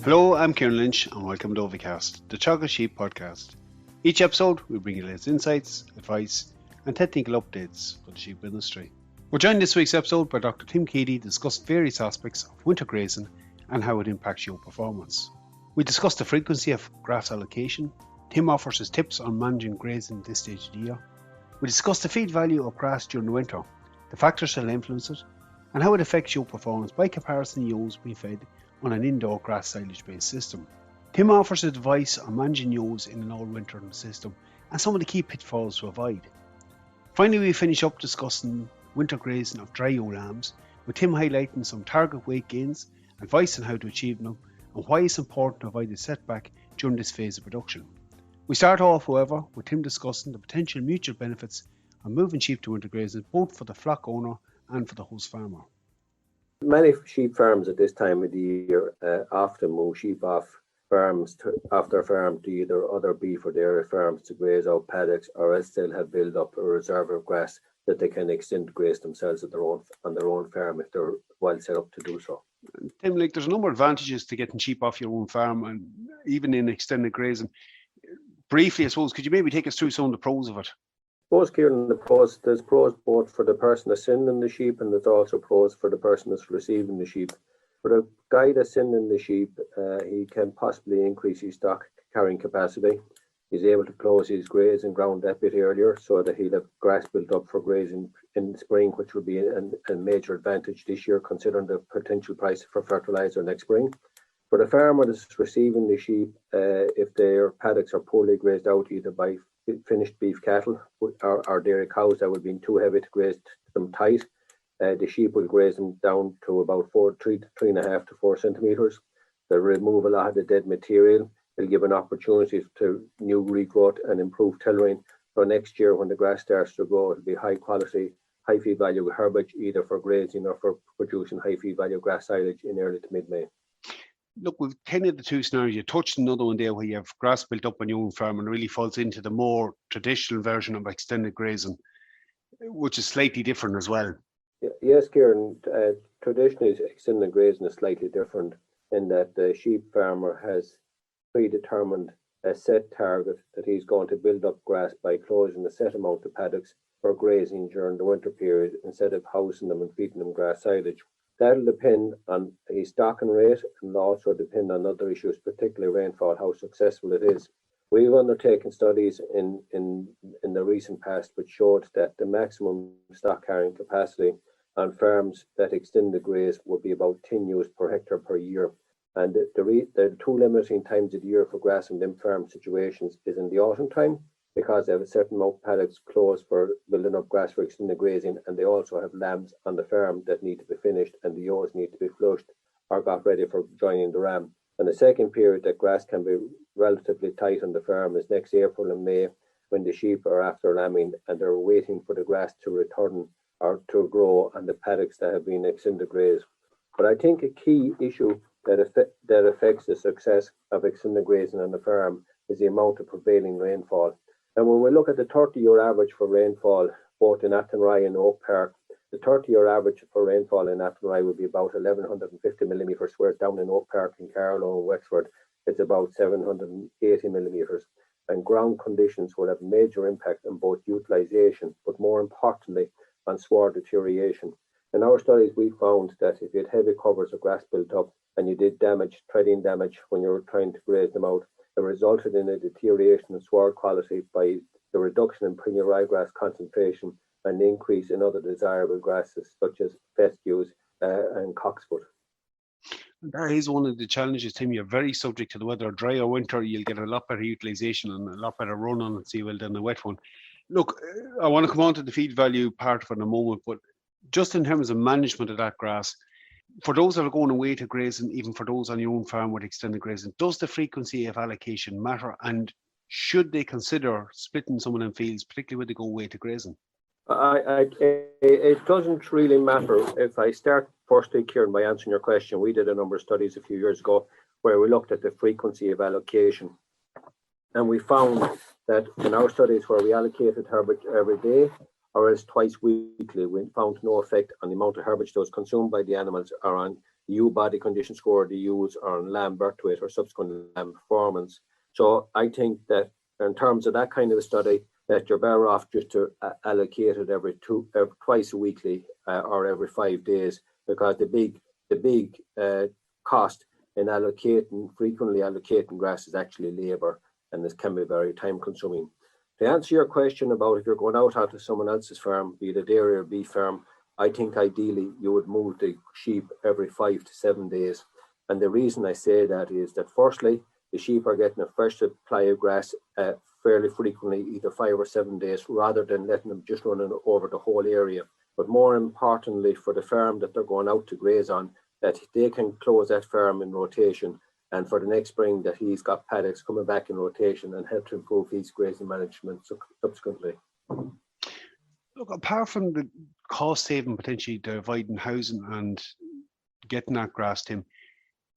Hello, I'm Ciarán Lynch and welcome to OviCast, the Teagasc Sheep podcast. Each episode we bring you latest insights, advice and technical updates for the sheep industry. We're joined this week's episode by Dr. Tim Keady to discuss various aspects of winter grazing and how it impacts your performance. We discuss the frequency of grass allocation. Tim offers his tips on managing grazing this stage of the year. We discuss the feed value of grass during the winter, the factors that influence it, and how it affects your performance by comparison to ewes being fed on an indoor grass silage based system. Tim offers advice on managing ewes in an all-winter system and some of the key pitfalls to avoid. Finally, we finish up discussing winter grazing of dry ewe lambs, with Tim highlighting some target weight gains, advice on how to achieve them, and why it's important to avoid a setback during this phase of production. We start off, however, with Tim discussing the potential mutual benefits of moving sheep to winter grazing, both for the flock owner and for the host farmer. Many sheep farms at this time of the year often move sheep off their farm to either other beef or dairy farms to graze out paddocks, or else they'll have built up a reserve of grass that they can extend graze themselves on their own farm if they're well set up to do so. Tim, there's a number of advantages to getting sheep off your own farm and even in extended grazing. Briefly, I suppose, could you maybe take us through some of the pros of it? Suppose, Ciarán, there's pros both for the person that's sending the sheep, and there's also pros for the person that's receiving the sheep. For the guy that's sending the sheep, he can possibly increase his stock carrying capacity. He's able to close his grazing ground that bit earlier so that he'll have grass built up for grazing in the spring, which will be a major advantage this year considering the potential price for fertiliser next spring. For the farmer that's receiving the sheep, if their paddocks are poorly grazed out either by finished beef cattle or dairy cows that would be too heavy to graze them tight, the sheep will graze them down to about 3.5 to 4 centimetres. They'll remove a lot of the dead material. They'll give an opportunity to new regrowth and improve tillering. So next year when the grass starts to grow, it'll be high quality, high feed value herbage either for grazing or for producing high feed value grass silage in early to mid-May. Look, we've kind of the two scenarios. You touched another one there where you have grass built up on your own farm and it really falls into the more traditional version of extended grazing, which is slightly different as well. Yes, Ciarán, traditionally extended grazing is slightly different in that the sheep farmer has predetermined a set target that he's going to build up grass by closing a set amount of paddocks for grazing during the winter period instead of housing them and feeding them grass silage. That'll depend on his stocking rate and also depend on other issues, particularly rainfall, how successful it is. We've undertaken studies in the recent past which showed that the maximum stock carrying capacity on farms that extend the graze would be about 10 ewes per hectare per year. And the two limiting times of the year for grass in them farm situations is in the autumn time, because they have a certain amount of paddocks closed for building up grass for extended grazing, and they also have lambs on the farm that need to be finished, and the ewes need to be flushed or got ready for joining the ram. And the second period that grass can be relatively tight on the farm is next April and May, when the sheep are after lambing and they're waiting for the grass to return or to grow on the paddocks that have been extended graze. But I think a key issue that affects the success of extended grazing on the farm is the amount of prevailing rainfall. And when we look at the 30-year average for rainfall, both in Athenry and Oak Park, the 30-year average for rainfall in Athenry would be about 1,150 millimetres, whereas down in Oak Park in Carlow and Wexford, it's about 780 millimetres. And ground conditions will have major impact on both utilisation, but more importantly, on sward deterioration. In our studies, we found that if you had heavy covers of grass built up and you did treading damage when you were trying to graze them out, it resulted in a deterioration of sward quality by the reduction in perennial ryegrass concentration and increase in other desirable grasses such as fescues and cocksfoot. That is one of the challenges, Tim. You're very subject to the weather. Dry or winter, you'll get a lot better utilisation and a lot better run on it, well, than the wet one. Look, I want to come on to the feed value part of it in a moment, but just in terms of management of that grass, for those that are going away to grazing, even for those on your own farm with extended grazing, does the frequency of allocation matter? And should they consider splitting some of them fields, particularly when they go away to grazing? It doesn't really matter. If I start firstly, Ciarán, by answering your question, we did a number of studies a few years ago where we looked at the frequency of allocation. And we found that in our studies where we allocated herbage every day or else twice weekly, we found no effect on the amount of herbage that was consumed by the animals or on ewe body condition score, the ewes, or on lamb birth weight or subsequent lamb performance. So I think that in terms of that kind of a study, that you're better off just to allocate it twice a weekly or every 5 days, because the big cost in frequently allocating grass is actually labour, and this can be very time consuming. To answer your question about if you're going out onto someone else's farm, be it a dairy or beef farm, I think ideally you would move the sheep every 5 to 7 days. And the reason I say that is that firstly, the sheep are getting a fresh supply of grass fairly frequently, either 5 or 7 days, rather than letting them just run over the whole area. But more importantly, for the farm that they're going out to graze on, that they can close that farm in rotation, and for the next spring that he's got paddocks coming back in rotation and help to improve his grazing management subsequently. Look, apart from the cost saving potentially dividing housing and getting that grass, Tim,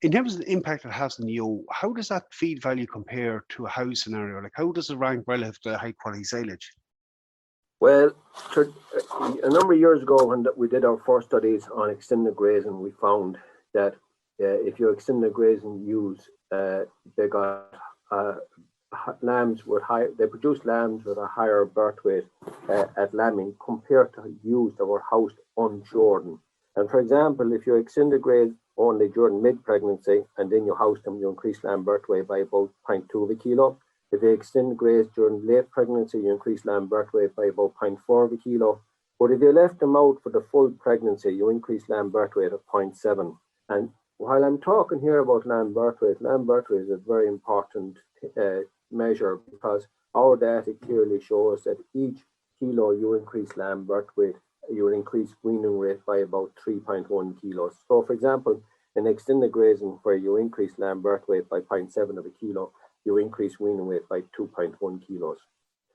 in terms of the impact it has on you, how does that feed value compare to a house scenario? Like, how does it rank relative to high quality silage? Well, a number of years ago when we did our first studies on extended grazing, we found that if you extended grazing ewes, they got lambs with they produced lambs with a higher birth weight at lambing compared to ewes that were housed unshorten. And for example, if you extended graze only during mid-pregnancy and then you house them, you increase lamb birth weight by about 0.2 of a kilo. If you extend graze during late pregnancy, you increase lamb birth weight by about 0.4 of a kilo. But if you left them out for the full pregnancy, you increase lamb birth weight of 0.7. And while I'm talking here about lamb birth weight is a very important measure, because our data clearly shows that each kilo you increase lamb birth weight, you will increase weaning rate by about 3.1 kilos. So for example, in extended grazing, where you increase lamb birth weight by 0.7 of a kilo, you increase weaning weight by 2.1 kilos.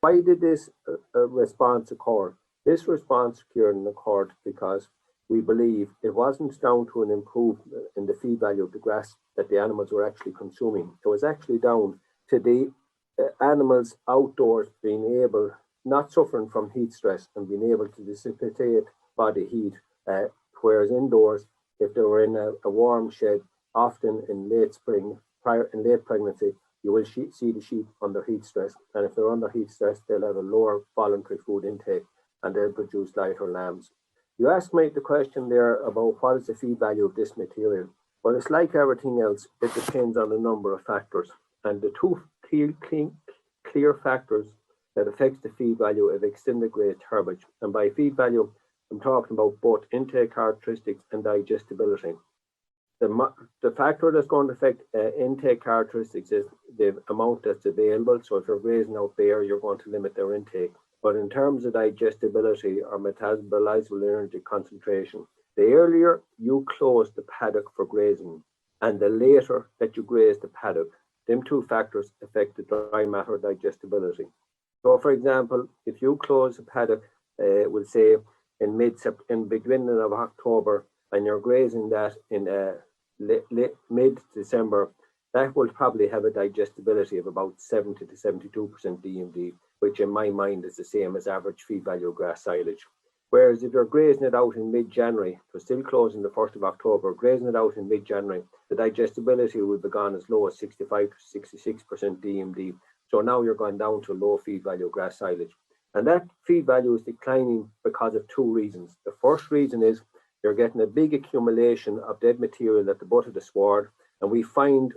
Why did this response occur? This response, Ciarán, occurred because we believe it wasn't down to an improvement in the feed value of the grass that the animals were actually consuming. It was actually down to the animals outdoors being able, not suffering from heat stress and being able to dissipate body heat, whereas indoors, if they were in a warm shed, often in late spring, in late pregnancy, you will see the sheep under heat stress. And if they're under heat stress, they'll have a lower voluntary food intake and they'll produce lighter lambs. You asked me the question there about what is the feed value of this material. Well, it's like everything else. It depends on a number of factors. And the two clear factors that affects the feed value of extended graze herbage. And by feed value, I'm talking about both intake characteristics and digestibility. The factor that's going to affect intake characteristics is the amount that's available. So if you're grazing out there, you're going to limit their intake. But in terms of digestibility or metabolizable energy concentration, the earlier you close the paddock for grazing and the later that you graze the paddock, them two factors affect the dry matter digestibility. So for example, if you close the paddock, we'll say in beginning of October, and you're grazing that in mid-December, that will probably have a digestibility of about 70 to 72% DMD, which in my mind is the same as average feed value of grass silage. Whereas if you're grazing it out in mid-January, so still closing the 1st of October, grazing it out in mid-January, the digestibility will be gone as low as 65 to 66% DMD. So now you're going down to low feed value of grass silage. And that feed value is declining because of two reasons. The first reason is you're getting a big accumulation of dead material at the butt of the sward, and we found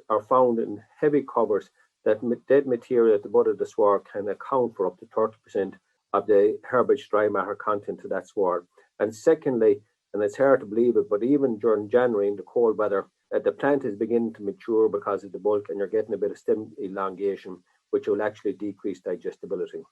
in heavy covers that dead material at the butt of the sward can account for up to 30% of the herbage dry matter content to that sward. And secondly, and it's hard to believe it, but even during January in the cold weather, the plant is beginning to mature because of the bulk, and you're getting a bit of stem elongation, which will actually decrease digestibility.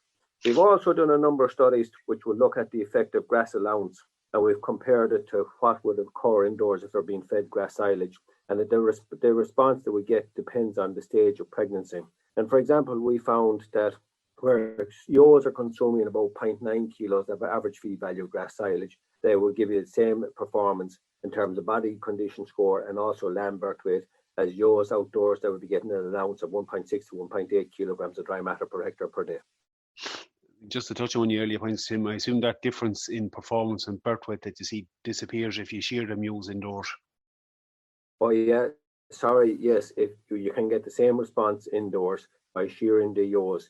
We've also done a number of studies which will look at the effect of grass allowance, and we've compared it to what would occur indoors if they're being fed grass silage. And the response that we get depends on the stage of pregnancy. And for example, we found that where ewes are consuming about 0.9 kilos of average feed value of grass silage, they will give you the same performance in terms of body condition score and also lamb birth weight as ewes outdoors that would be getting an allowance of 1.6 to 1.8 kilograms of dry matter per hectare per day. Just to touch on the earlier points, Tim, I assume that difference in performance and birth weight that you see disappears if you shear them ewes indoors. Oh yeah, sorry, yes, if you can get the same response indoors by shearing the ewes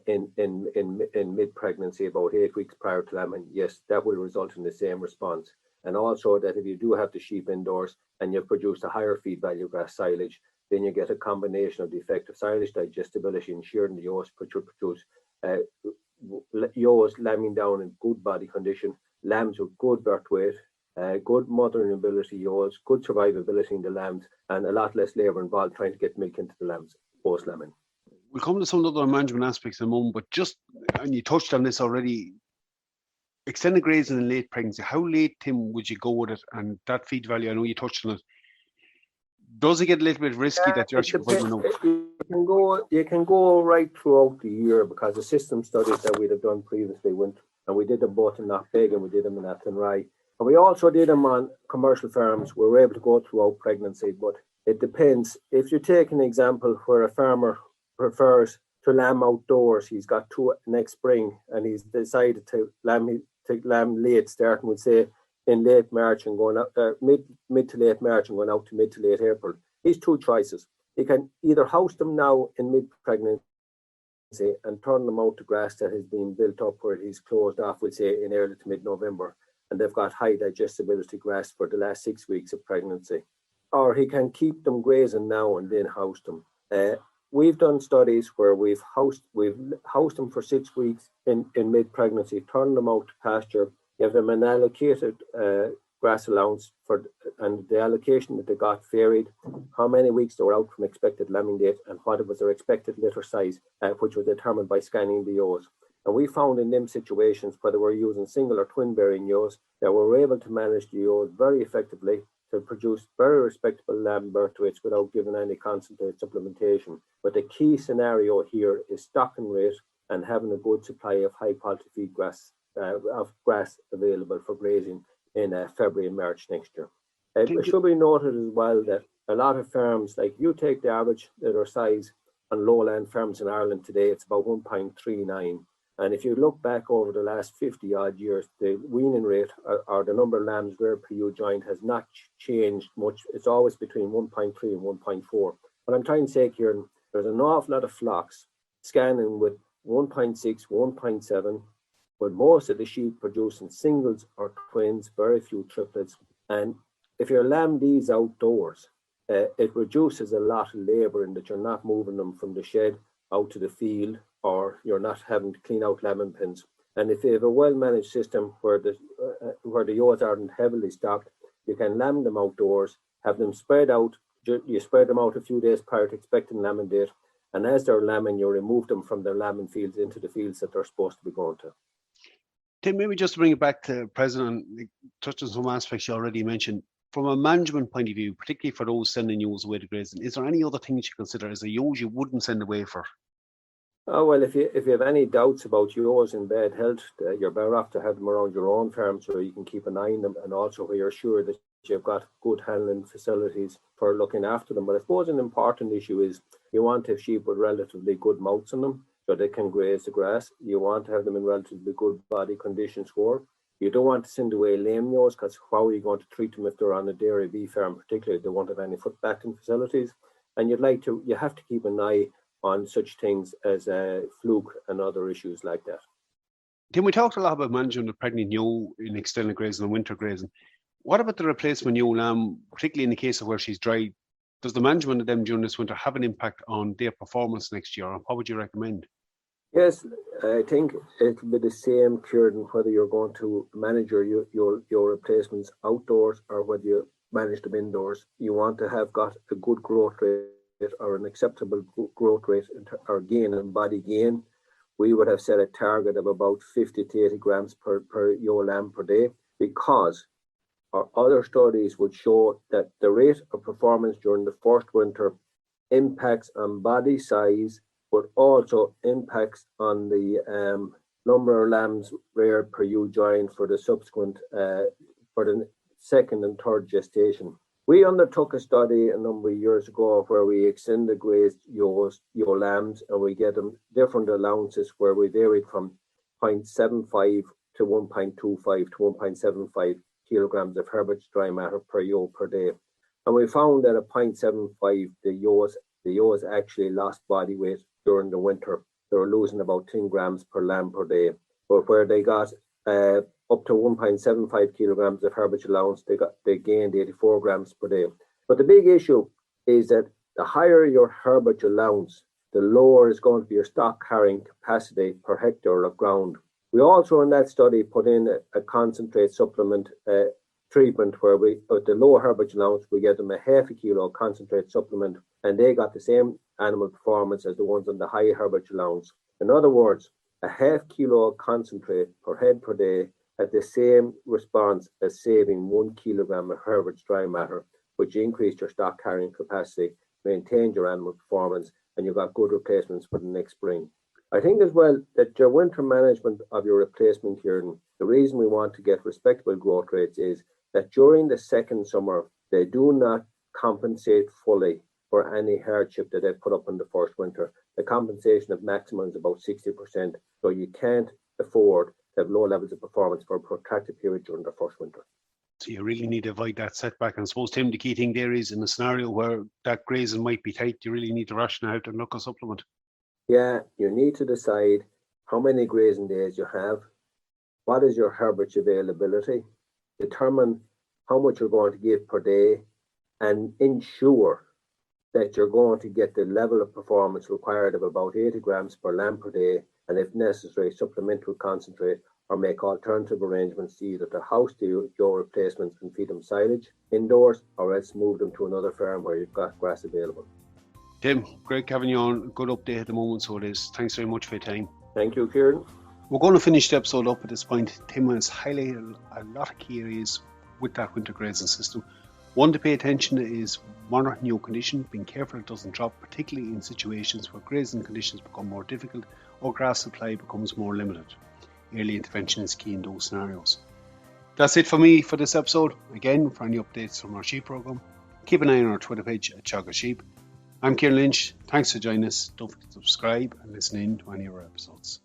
in mid pregnancy, about 8 weeks prior to lambing, yes, that will result in the same response. And also that if you do have the sheep indoors and you've produced a higher feed value grass silage, then you get a combination of the effect of silage digestibility and shearing the ewes, which will produce uh, ewes lambing down in good body condition, lambs with good birth weight, good mothering ability ewes, good survivability in the lambs, and a lot less labour involved trying to get milk into the lambs post-lambing. We'll come to some of the other management aspects in a moment, but just, and you touched on this already, extended grazing in late pregnancy. How late, Tim, would you go with it? And that feed value, I know you touched on it. Does it get a little bit risky that you're actually providing enough? You can go right throughout the year, because the system studies that we'd have done previously went, and we did them both in Knockbeg and we did them in Athenry. And we also did them on commercial farms. We were able to go throughout pregnancy, but it depends. If you take an example where a farmer prefers to lamb outdoors, he's got two next spring, and he's decided to lamb late, starting with, say, in late March and going out, mid to late March and going out to mid to late April. He's two choices. He can either house them now in mid-pregnancy and turn them out to grass that has been built up where he's closed off, we'll say, in early to mid-November, and they've got high digestibility grass for the last 6 weeks of pregnancy. Or he can keep them grazing now and then house them. We've done studies where we've housed them for 6 weeks in mid-pregnancy, turned them out to pasture, give them an allocated grass allowance and the allocation that they got varied, how many weeks they were out from expected lambing date, and what was their expected litter size, which was determined by scanning the ewes. And we found in them situations, whether we're using single or twin bearing ewes, that we were able to manage the ewes very effectively to produce very respectable lamb birth weights without giving any concentrate supplementation. But the key scenario here is stocking rate and having a good supply of high quality feed grass available for grazing in February and March next year. It should be noted as well that a lot of farms, like you take the average litter size on lowland farms in Ireland today, it's about 1.39. And if you look back over the last 50 odd years, the weaning rate or the number of lambs reared per ewe joint has not changed much. It's always between 1.3 and 1.4. What I'm trying to say here, there's an awful lot of flocks scanning with 1.6, 1.7, but most of the sheep producing singles or twins, very few triplets. And if you lamb these outdoors, it reduces a lot of labour in that you're not moving them from the shed out to the field, or you're not having to clean out lambing pens. And if you have a well-managed system where the ewes aren't heavily stocked, you can lamb them outdoors, have them spread out. You spread them out a few days prior to expecting lambing date, and as they're lambing, you remove them from their lambing fields into the fields that they're supposed to be going to. Tim, maybe just to bring it back to present and touch on some aspects you already mentioned. From a management point of view, particularly for those sending ewes away to grazing, is there any other things you consider as a ewes you wouldn't send away for? Oh, well, if you have any doubts about ewes in bad health, you're better off to have them around your own farm so you can keep an eye on them, and also where you're sure that you've got good handling facilities for looking after them. But I suppose an important issue is you want to have sheep with relatively good mouths on them so they can graze the grass. You want to have them in relatively good body condition score. You don't want to send away lame ewes, because how are you going to treat them if they're on a dairy beef farm, particularly if they won't have any foot backing facilities? And you have to keep an eye on such things as fluke and other issues like that. Tim, we talked a lot about managing the pregnant ewe in extended grazing and winter grazing. What about the replacement ewe lamb, particularly in the case of where she's dry? Does the management of them during this winter have an impact on their performance next year, and what would you recommend? Yes, I think it'll be the same, Ciarán, whether you're going to manage your replacements outdoors or whether you manage them indoors. You want to have got a good growth rate or an acceptable growth rate or gain in body gain. We would have set a target of about 50 to 80 grams per ewe lamb per day, because our other studies would show that the rate of performance during the first winter impacts on body size, but also impacts on the number of lambs reared per ewe joint for the subsequent, for the second and third gestation. We undertook a study a number of years ago where we extended grazed ewe lambs, and we get them different allowances where we varied from 0.75 to 1.25 to 1.75 kilograms of herbage dry matter per ewe per day. And we found that at 0.75, the ewes actually lost body weight during the winter. They were losing about 10 grams per lamb per day. But where they got up to 1.75 kilograms of herbage allowance, they gained 84 grams per day. But the big issue is that the higher your herbage allowance, the lower is going to be your stock carrying capacity per hectare of ground. We also in that study put in a concentrate supplement treatment where with the low herbage allowance, we gave them a half a kilo concentrate supplement, and they got the same animal performance as the ones on the high herbage allowance. In other words, a half kilo concentrate per head per day had the same response as saving 1 kilogram of herbage dry matter, which increased your stock carrying capacity, maintained your animal performance, and you got good replacements for the next spring. I think as well that your winter management of your replacement, Ciarán, the reason we want to get respectable growth rates is that during the second summer, they do not compensate fully for any hardship that they put up in the first winter. The compensation of maximum is about 60%, so you can't afford to have low levels of performance for a protracted period during the first winter. So you really need to avoid that setback. And I suppose, Tim, the key thing there is in a scenario where that grazing might be tight, you really need to ration out and look a supplement. Yeah, you need to decide how many grazing days you have, what is your herbage availability, determine how much you're going to give per day, and ensure that you're going to get the level of performance required of about 80 grams per lamb per day, and if necessary, supplement with concentrate or make alternative arrangements to either to house your replacements and feed them silage indoors, or else move them to another farm where you've got grass available. Tim, great having you on. Good update at the moment, so it is. Thanks very much for your time. Thank you, Ciarán. We're going to finish the episode up at this point. Tim has highlighted a lot of key areas with that winter grazing system. One to pay attention to is monitoring your condition, being careful it doesn't drop, particularly in situations where grazing conditions become more difficult or grass supply becomes more limited. Early intervention is key in those scenarios. That's it for me for this episode. Again, for any updates from our sheep program, keep an eye on our Twitter page at Teagasc Sheep. I'm Ciarán Lynch. Thanks for joining us. Don't forget to subscribe and listen in to any of our episodes.